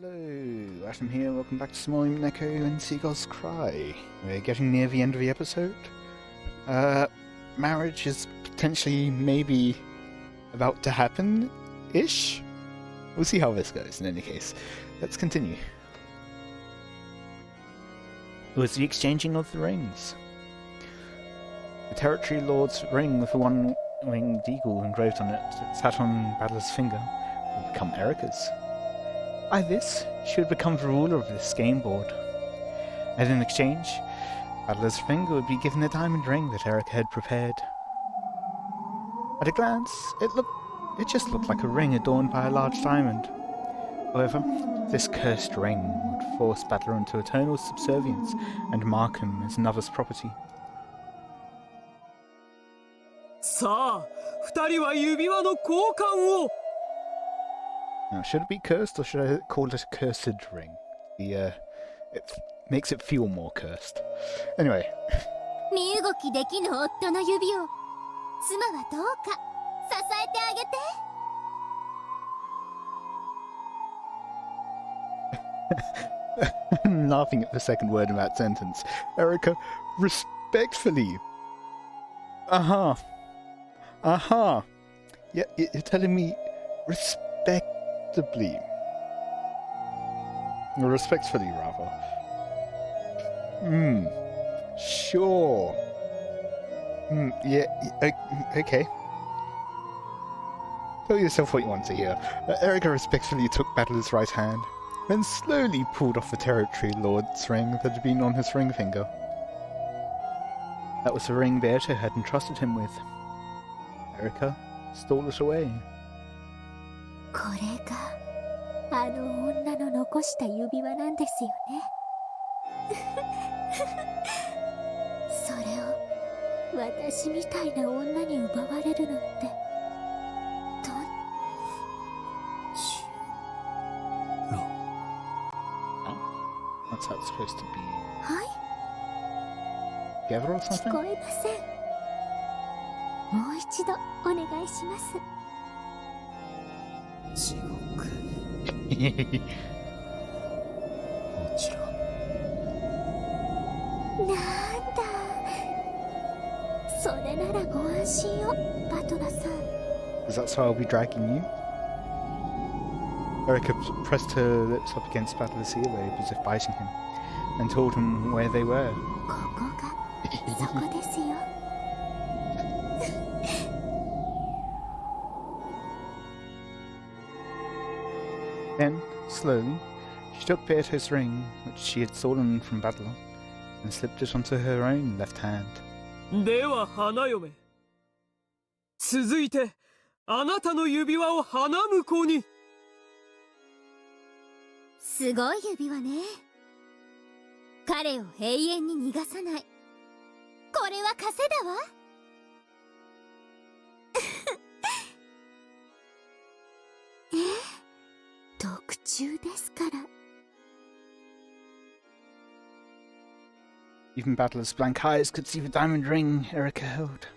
Hello, Watem here, welcome back to some more Umineko When Seagulls Cry. We're getting near the end of the episode. Marriage is potentially maybe about to happen-ish? We'll see how this goes in any case. Let's continue. It was the exchanging of the rings. The Territory Lord's ring with the one-winged eagle engraved on it that sat on Battler's finger would become Erica's. By this, she would become the ruler of this game board. And in exchange, Battler's finger would be given a diamond ring that Erica had prepared. At a glance, it just looked like a ring adorned by a large diamond. However, this cursed ring would force Battler into eternal subservience and mark him as another's property. Now, should it be cursed, or should I call it a cursed ring? It makes it feel more cursed. Anyway. I'm laughing at the second word in that sentence. Erica, respectfully. Yeah, you're telling me respectably. Or respectfully, rather. Sure. Yeah, okay. Tell yourself what you want to hear. Erica respectfully took Battler's right hand, then slowly pulled off the Territory Lord's ring that had been on his ring finger. That was the ring Beata had entrusted him with. Erica stole it away. これがあの女の残した指輪なんですよね。それを私みたいな女に奪われるなんて。What's that supposed to be? はい。 Together or something? 聞こえません。もう一度お願いします。 地獄。もちろん。なんだ。それならご安心を、バトラさん。 Is that so I'll be dragging you? Erica pressed her lips up against Battler's earlobe as if biting him, and told him where they were. ここがそこですよ。Then, slowly, she took Beata's ring, which she had stolen from Battler, and slipped it onto her own left hand. では花嫁。続いて、あなたの指輪を花婿に。すごい指輪ね。彼を永遠に逃がさない。これは稼だわ。特注ですから。 Even Battler's blank eyes could see the diamond ring Erica held.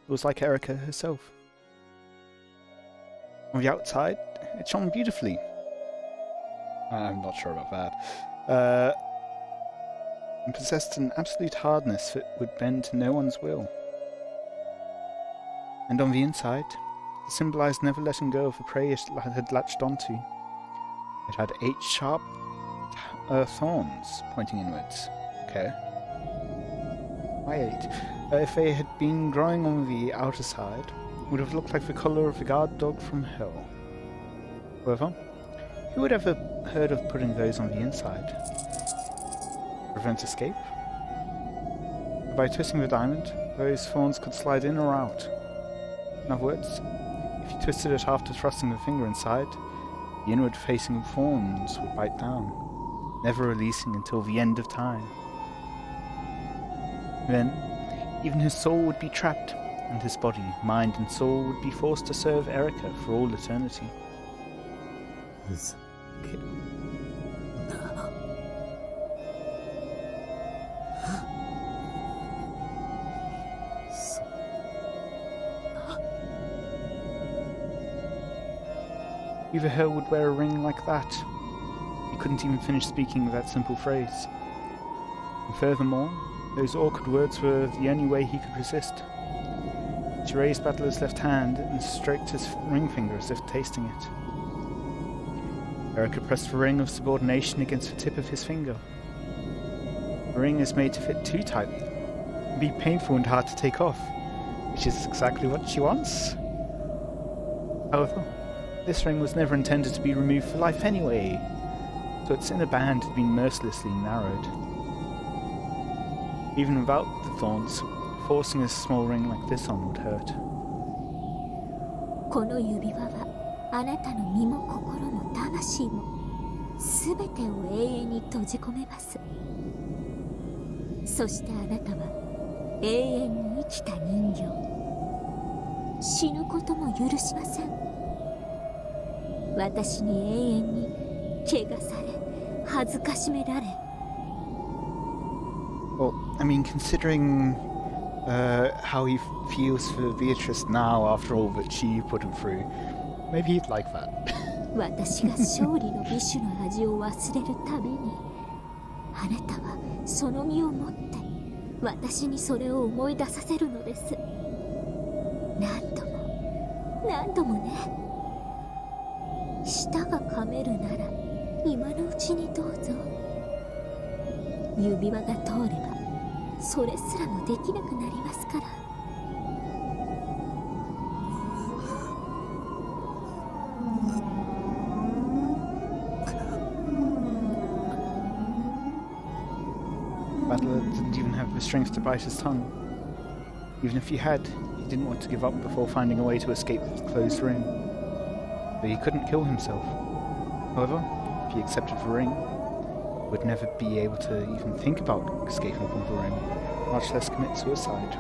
It was like Erica herself. On the outside, it shone beautifully. I'm not sure about that. And possessed an absolute hardness that would bend to no one's will. And on the inside, it symbolized never letting go of the prey it had latched onto. It had 8 sharp thorns pointing inwards. Okay. Why 8? If they had been growing on the outer side, it would have looked like the collar of the guard dog from hell. However, who would ever heard of putting those on the inside? Prevent escape? By twisting the diamond, those thorns could slide in or out. In other words, if you twisted it after thrusting the finger inside, the inward-facing thorns would bite down, never releasing until the end of time. Then, even his soul would be trapped, and his body, mind and soul would be forced to serve Erica for all eternity. Either her would wear a ring like that, He couldn't even finish speaking that simple phrase. And furthermore, those awkward words were the only way he could resist. She raised Battler's left hand and stroked his ring finger as if tasting it. Erica pressed the ring of subordination against the tip of his finger. The ring is made to fit too tightly and be painful and hard to take off, which is exactly what she wants. However, this ring was never intended to be removed for life anyway, so its inner band had been mercilessly narrowed. Even without the thorns, forcing a small ring like this on would hurt. この指輪はあなたの身も心も魂も全てを永遠に閉じ込めます。そしてあなたは永遠に生きた人形。死ぬことも許しません。私に永遠に怪我され恥ずかしめられ。Well, I mean, considering how he feels for Beatrice now after all that she put him through, maybe he'd like that. 私が勝利の美酒の味を忘れるたびに、あなたはその身をもって私にそれを思い出させるのです。何度も何度もね。舌が噛めるなら今のうちにどうぞ。指輪が通ればそれすらもできなくなりますから。Battler didn't even have the strength to bite his tongue. Even if he had, he didn't want to give up before finding a way to escape the closed ring. But he couldn't kill himself. However, if he accepted the ring, he would never be able to even think about escaping from the ring, much less commit suicide.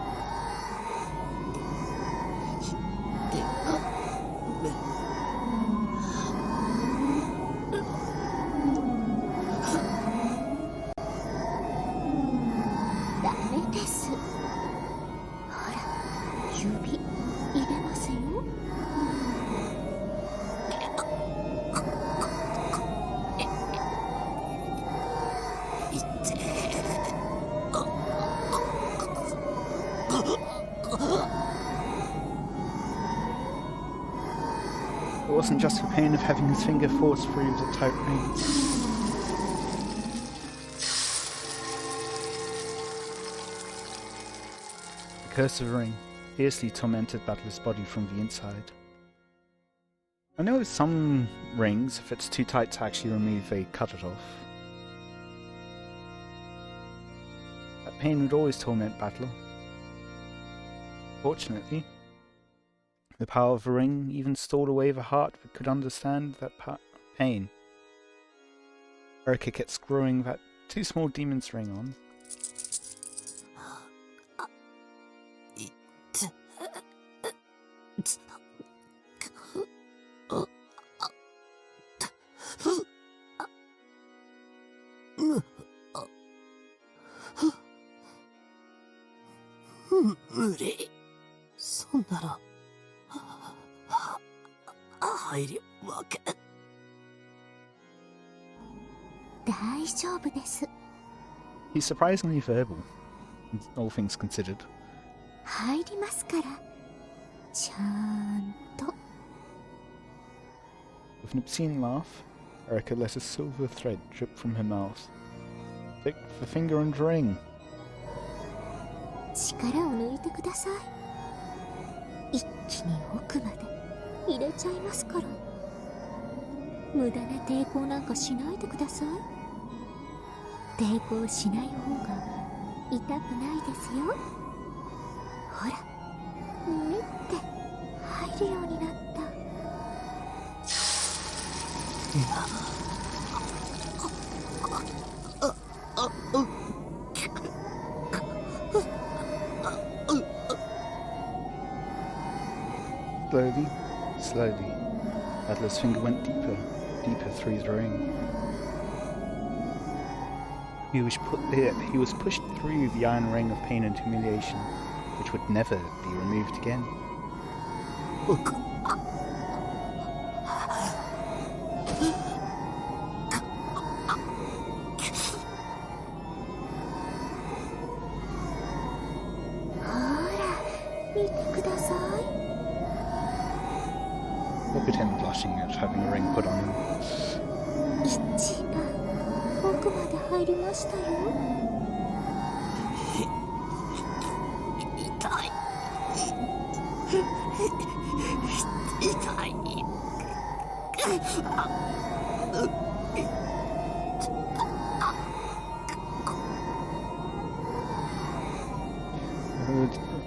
It wasn't just the pain of having his finger forced through the tight ring. The curse of the ring fiercely tormented Battler's body from the inside. I know some rings, if it's too tight to actually remove, they cut it off. That pain would always torment Battler. Fortunately, the power of the ring even stored away the heart that could understand that pain. Erica kept screwing that too small demon's ring on. He's surprisingly verbal, all things considered. 入りますから、ちゃんと。 With an obscene laugh, Erica let a silver thread drip from her mouth. Take the finger and ring. 力を抜いてください。一気に奥まで入れちゃいますから。無駄な抵抗なんかしないでください。抵抗しない方が痛くないですよ。ほら、見て、入るようになった。Slowly, slowly, Adler's finger went deeper, deeper through the ring. He was pushed through the iron ring of pain and humiliation, which would never be removed again. Look at him blushing at having a ring put on him. 一番奥まで入りましたよ。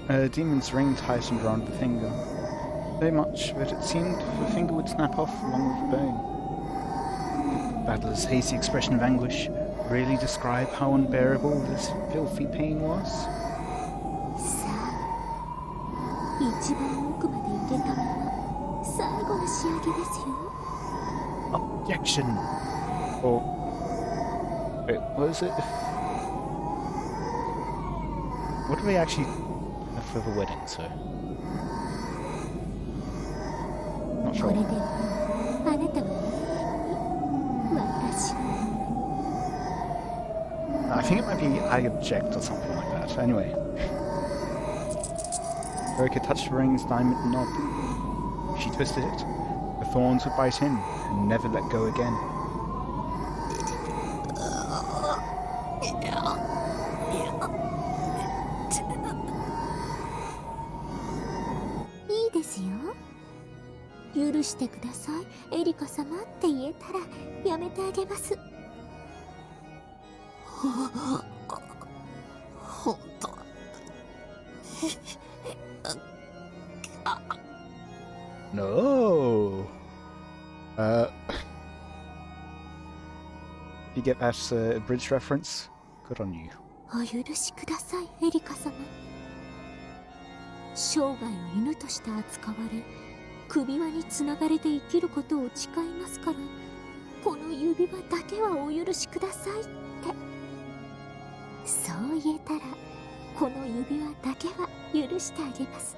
The demon's ring tightened around the finger. So much that it seemed the finger would snap off along with the bone. Did the battler's hazy expression of anguish really describe how unbearable this filthy pain was? さあ、一番奥まで入れたまま最後の仕上げですよ。Objection! Or... wait, what is it? What do we actually have for the wedding, so? Not こ sure. れであなたは私の I think it might be I object or something like that. Anyway. Erica touched the ring's diamond knob. If she twisted it, the thorns would bite in and never let go again. いいですよ。許してください、エリカ様って言えたらやめてあげます。本当。No! You get that bridge reference? Good on you. お許しください、エリカ様。生涯を犬として扱われ、首輪につながれて生きることを誓いますから、この指輪だけはお許しくださいって。そう言えたら、この指輪だけは許してあげます。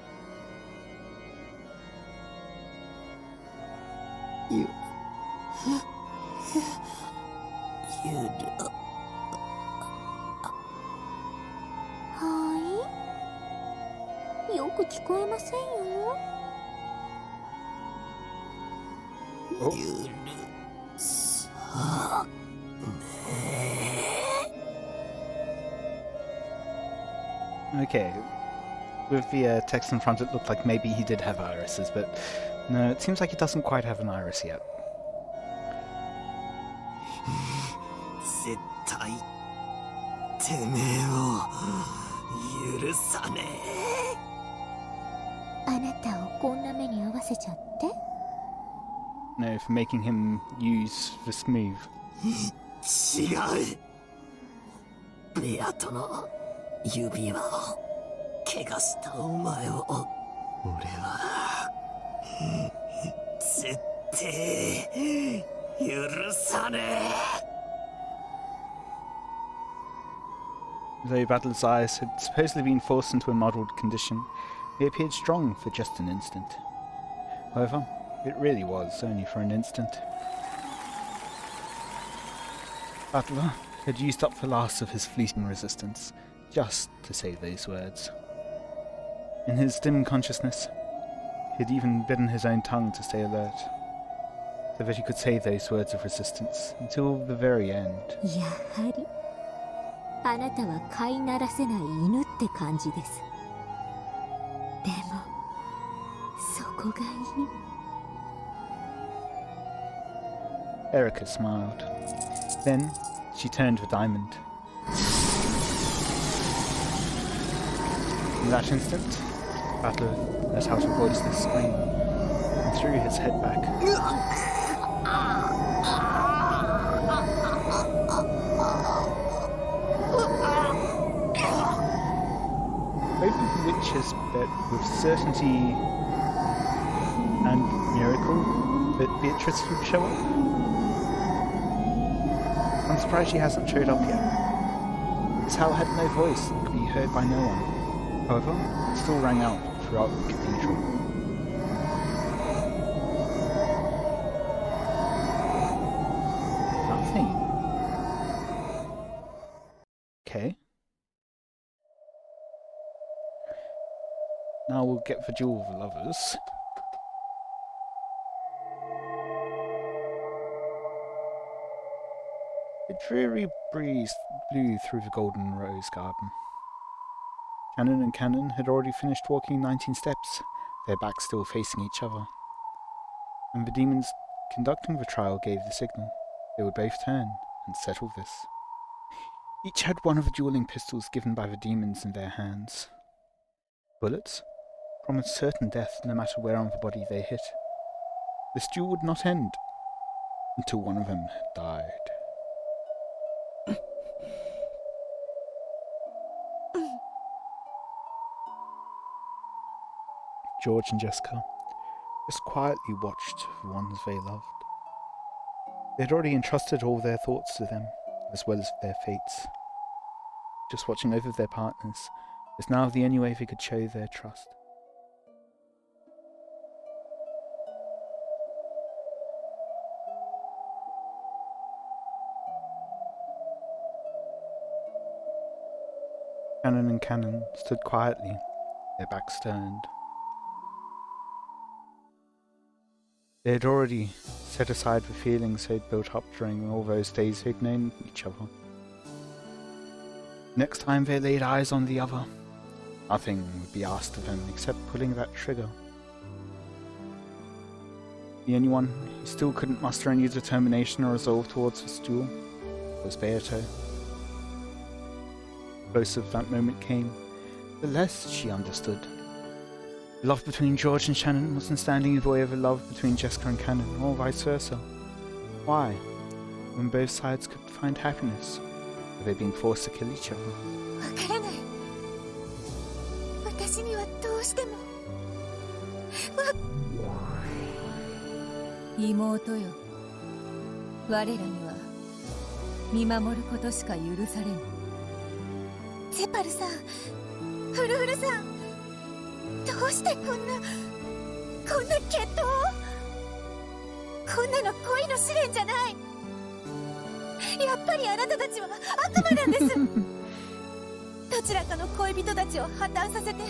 はい。よく聞こえませんよ。Oh. 許さね。 Okay. With the text in front, it looked like maybe he did have irises, but no, it seems like he doesn't quite have an iris yet. 絶対てめえを許さねえ。あなたをこんな目に合わせちゃって。 No, for making him use this move. 違う。ベアとの指輪を怪我したお前を俺は絶対許さねえ。 Though Battler's eyes had supposedly been forced into a muddled condition, they appeared strong for just an instant. However, it really was only for an instant. Battler had used up the last of his fleeting resistance, just to say those words. In his dim consciousness, he had even bidden his own tongue to stay alert, so that he could say those words of resistance until the very end. やはりあなたは飼いならせない犬って感じです。でもそこがいい。 Erica smiled. Then she turned the diamond. In that instant, Battler let out a voiceless scream and threw his head back. Both of the witches bet with certainty and miracle that Beatrice would show up. I'm surprised she hasn't showed up yet. This howl had no voice and could be heard by no one. However, it still rang out throughout the cathedral. Nothing. Okay. Now we'll get the Duel of the Lovers. A dreary breeze blew through the golden rose garden. Canon and Canon had already finished walking 19 steps, their backs still facing each other. And the demons conducting the trial gave the signal. They would both turn and settle this. Each had one of the dueling pistols given by the demons in their hands. Bullets promised certain death no matter where on the body they hit. This duel would not end until one of them had died. George and Jessica just quietly watched the ones they loved. They had already entrusted all their thoughts to them, as well as their fates. Just watching over their partners was now the only way they could show their trust. Canon and Canon stood quietly, their backs turned. They had already set aside the feelings they'd built up during all those days they'd known each other. Next time they laid eyes on the other, nothing would be asked of them except pulling that trigger. The only one who still couldn't muster any determination or resolve towards this duel was Beato. The closer that moment came, the less she understood. Love between George and Shannon wasn't standing in the way of a love between Jessica and Canon, or vice versa. Why? When both sides could find happiness, were they being forced to kill each other? わからない。私にはどうしても。妹よ、我らには見守ることしか許されぬ。ゼパルさん、フルフルさん、どうしてこんな決闘を？こんなの恋の試練じゃない。やっぱりあなたたちは悪魔なんです。どちらかの恋人たちを破綻させて、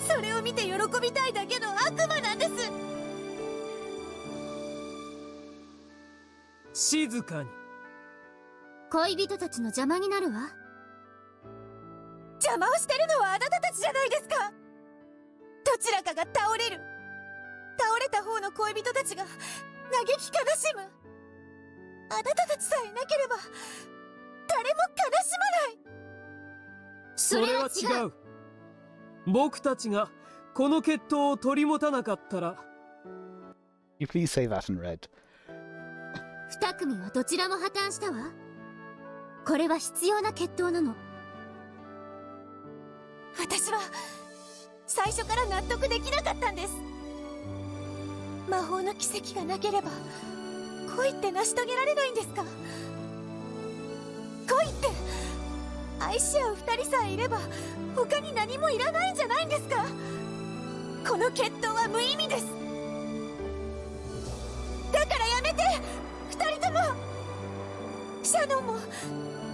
それを見て喜びたいだけの悪魔なんです。静かに。恋人たちの邪魔になるわ。邪魔をしてるのはあなたたちじゃないですか。どちらかが倒れる。倒れた方の恋人たちが嘆き悲しむ。あなたたちさえいなければ誰も悲しまない。それは違う。僕たちがこの決闘を取り持たなかったら。 You please say that in red. 二組はどちらも破綻したわ。これは必要な決闘なの。私は最初から納得できなかったんです。魔法の奇跡がなければ恋って成し遂げられないんですか？恋って愛し合う二人さえいれば他に何もいらないんじゃないんですか？この決闘は無意味です。だからやめて、二人とも。シャノンも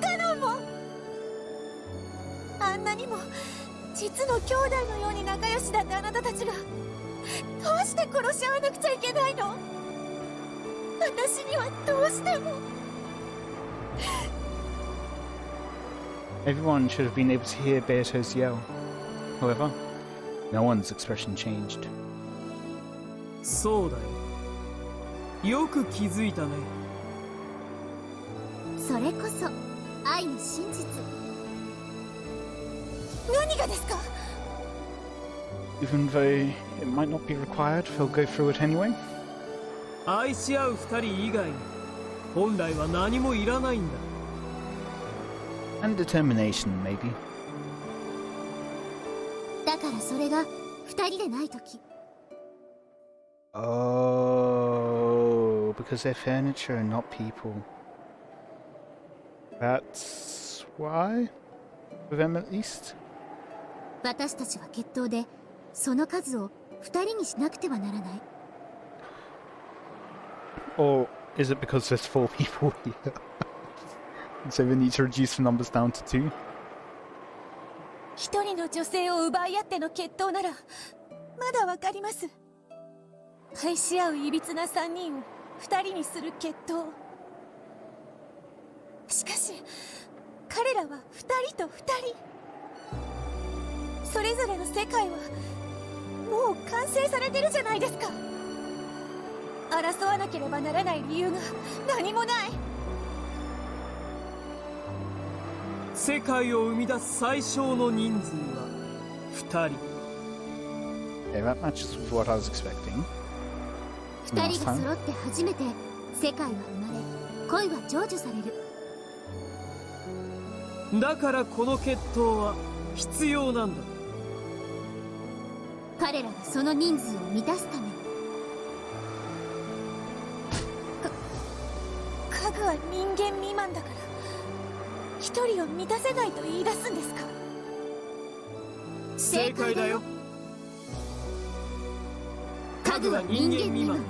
カノンも。あんなにも実の兄弟のように仲良しだったあなたたちがどうして殺し合わなくちゃいけないの？私にはどうしても。 Everyone should have been able to hear Beato's yell. However, no one's expression changed. そうだよ。よく気づいたね。それこそ愛の真実。何がですか？ Even though it might not be required, they'll go through it anyway. 愛し合う二人以外に本来は何もいらないんだ。 And determination, maybe. だからそれが二人でないとき。 Oh, because they're furniture and not people. That's why? For them at least? 私たちは決闘でその数を二人にしなくてはならない。 Or is it because there's 4 people here? So we need to reduce the numbers down to 2? 一人の女性を奪い合っての決闘ならまだわかります。愛し合ういびつな三人を二人にする決闘。しかし彼らは2人と2人、それぞれの世界はもう完成されてるじゃないですか。争わなければならない理由が何もない。世界を生み出す最小の人数は2人。Okay, that matches with what I was expecting. 二人が揃って初めて世界は生まれ、恋は成就される。だからこの決闘は必要なんだ。彼らがその人数を満たすために。家具は人間未満だから一人を満たせないと言い出すんですか？正解だよ。家具は人間未満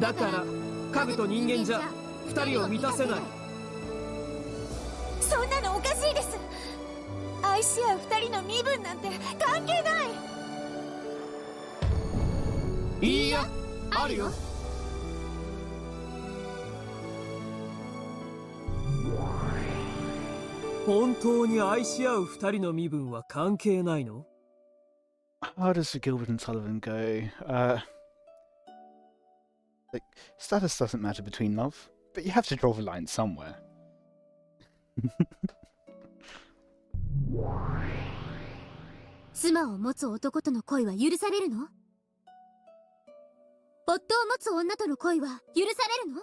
だから家具と人間じゃ2人を満たせない。そんなのおかしいです。愛し合う2人の身分なんて関係ない。いいや、あるよ。本当に愛し合う2人の身分は関係ないの？ How does the Gilbert and Sullivan go? Like, status doesn't matter between love, but you have to draw the line somewhere. 妻を持つ男との恋は許されるの？夫を持つ女との恋は許されるの？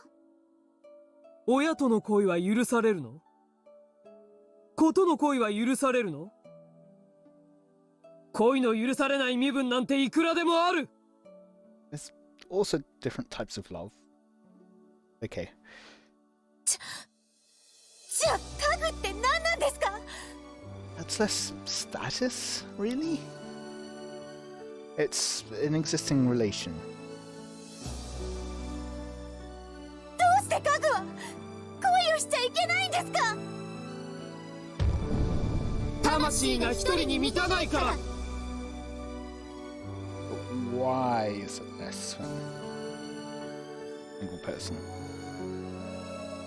親との恋は許されるの？子との恋は許されるの？恋の許されない身分なんていくらでもある。 There's also different types of love. Okay. じゃあ家具って何なんですか？ That's less status, really? It's an existing relation. どうして家具は恋をしちゃいけないんですか？魂が一人に満たないから。 Why is it less than a single person?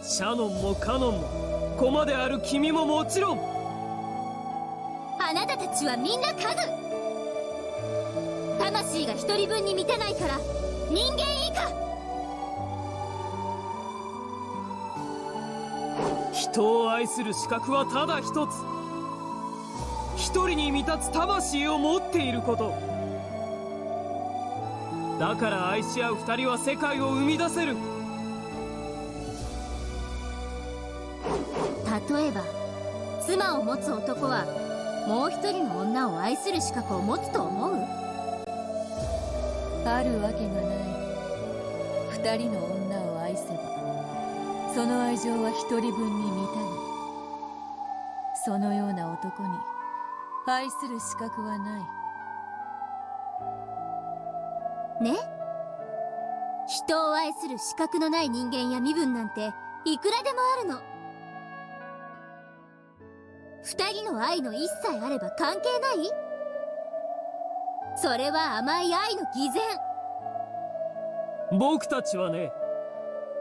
シャノンもカノンも駒である君ももちろん。あなたたちはみんな家具。魂が一人分に満たないから人間以下。人を愛する資格はただ一つ。一人に満たつ魂を持っていること。だから愛し合う二人は世界を生み出せる。例えば妻を持つ男はもう一人の女を愛する資格を持つと思う？あるわけがない。2人の女を愛せばその愛情は一人分に満たる。そのような男に愛する資格はないね。人を愛する資格のない人間や身分なんていくらでもあるの。二人の愛の一切あれば関係ない？それは甘い愛の偽善。僕たちはね、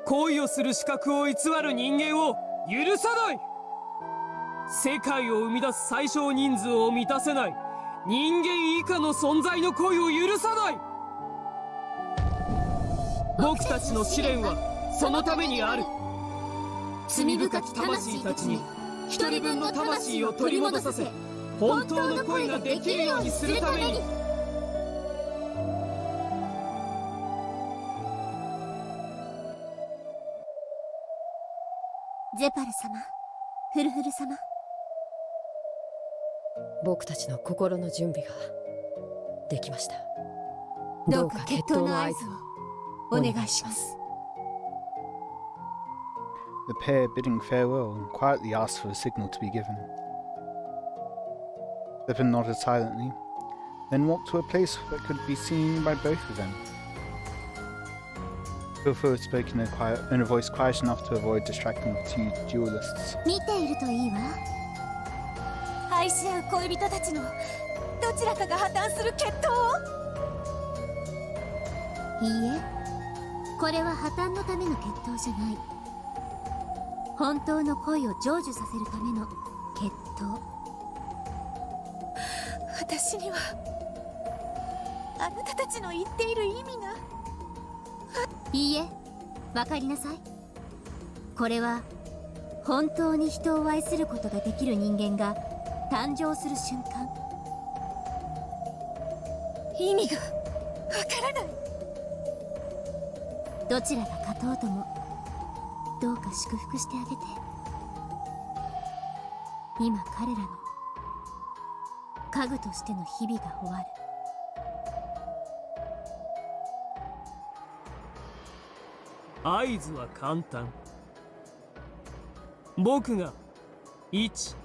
恋をする資格を偽る人間を許さない。世界を生み出す最小人数を満たせない人間以下の存在の恋を許さない。僕たちの試練はそのためにある。罪深き魂たちに一人分の魂を取り戻させ、本当の恋ができるようにするために。ゼパル様、フルフル様、僕たちの心の準備ができました。どうか決闘の合図をお願いします。 The pair, bidding farewell, quietly asked for a signal to be given. Zephyr nodded silently, then walked to a place that could be seen by both of them. Gilfo spoke in a voice quiet enough to avoid distracting the two duelists. 見ているといいわ。愛し合う恋人たちのどちらかが破綻する決闘を。いいえ、これは破綻のための決闘じゃない。本当の恋を成就させるための決闘。私にはあなたたちの言っている意味が。いいえ、わかりなさい。これは本当に人を愛することができる人間が誕生する瞬間。意味がわからない。どちらが勝とうともどうか祝福してあげて。今彼らの家具としての日々が終わる。合図は簡単。僕が1、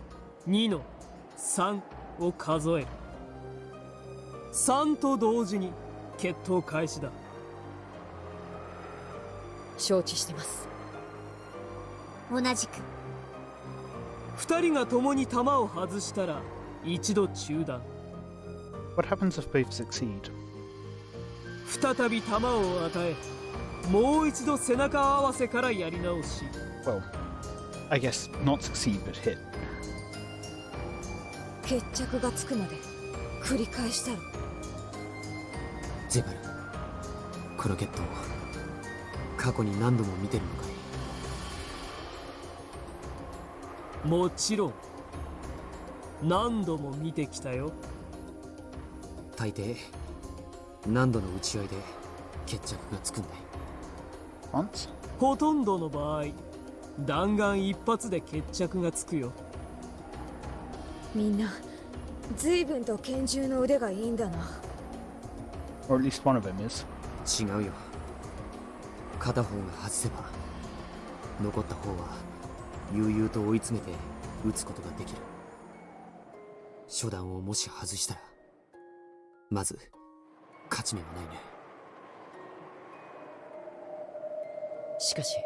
2の3を数える。3と同時に決闘開始だ。承知してます。同じく。2人が共に弾を外したら一度中断。 What happens if both succeed? 再び弾を与え、もう一度背中合わせからやり直し。 Well, I guess not succeed but hit. 決着がつくまで繰り返したら。ゼバル、この決闘過去に何度も見てるのかい？もちろん何度も見てきたよ。大抵何度の打ち合いで決着がつくんだい？ Once? ほとんどの場合、弾丸一発で決着がつくよ。みんな随分と拳銃の腕がいいんだな。 Or at least one of them is. 違うよ。片方が外せば残った方は悠々と追い詰めて撃つことができる。初弾をもし外したらまず勝ち目はないね。しかし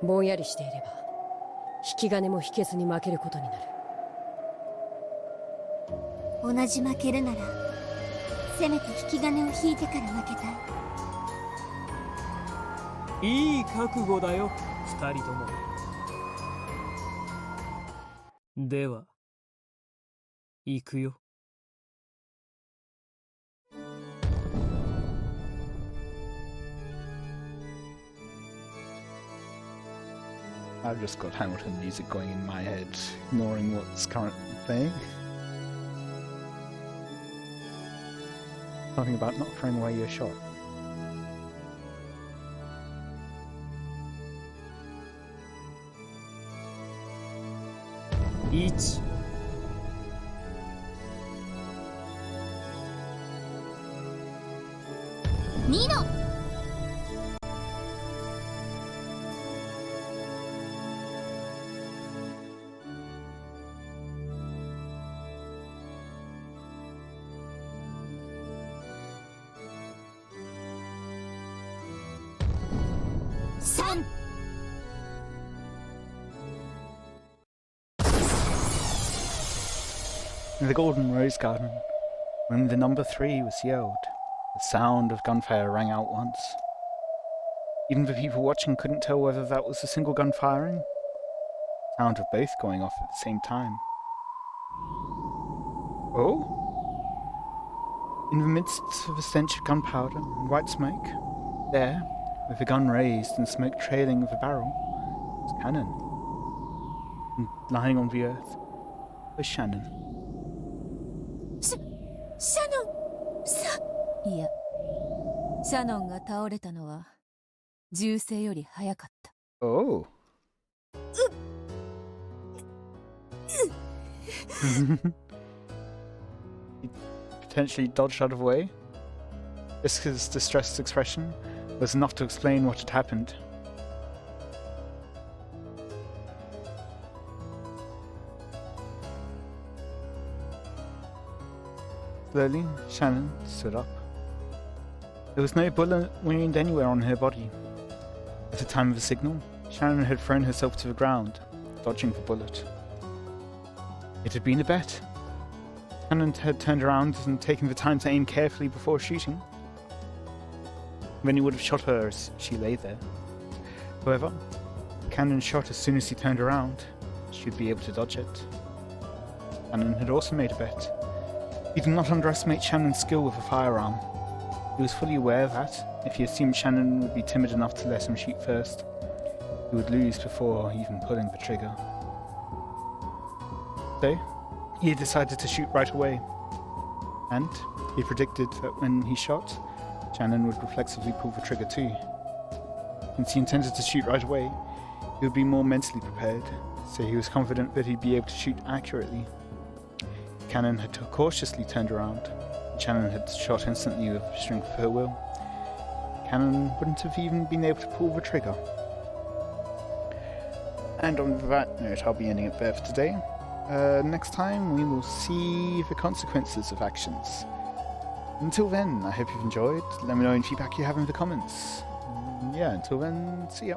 ぼんやりしていれば引き金も引けずに負けることになる。同じ負けるならせめて引き金を引いてから負けたい。いい覚悟だよ、二人とも。では行くよ。I've just got Hamilton music going in my head, ignoring what's currently playing. Something about not throwing away your shot. 1、2の3。In the Golden Rose Garden, when the number 3 was yelled, the sound of gunfire rang out once. Even the people watching couldn't tell whether that was a single gun firing, the sound of both going off at the same time. Oh? In the midst of a stench of gunpowder and white smoke, there, with the gun raised and smoke trailing of the barrel, was Cannon. And lying on the earth was Shannon. シャノンさ。いや、シャノンが倒れたのは銃声より早かった。Oh. He potentially dodged out of the way. Jessica's distressed expression was enough to explain what had happened. Slowly, Shannon stood up. There was no bullet wound anywhere on her body. At the time of the signal, Shannon had thrown herself to the ground, dodging the bullet. It had been a bet. Shannon had turned around and taken the time to aim carefully before shooting. Then he would have shot her as she lay there. However, Cannon shot as soon as he turned around, she'd be able to dodge it. Cannon had also made a bet. He did not underestimate Shannon's skill with a firearm. He was fully aware that, if he assumed Shannon would be timid enough to let him shoot first, he would lose before even pulling the trigger. So, he had decided to shoot right away. And he predicted that when he shot, Shannon would reflexively pull the trigger too. Since he intended to shoot right away, he would be more mentally prepared, so he was confident that he'd be able to shoot accurately. Cannon had cautiously turned around, and Shannon had shot instantly with the strength of her will. Cannon wouldn't have even been able to pull the trigger. And on that note, I'll be ending it there for today. Next time we will see the consequences of actions. Until then, I hope you've enjoyed. Let me know any feedback you have in the comments. Yeah, until then, see ya.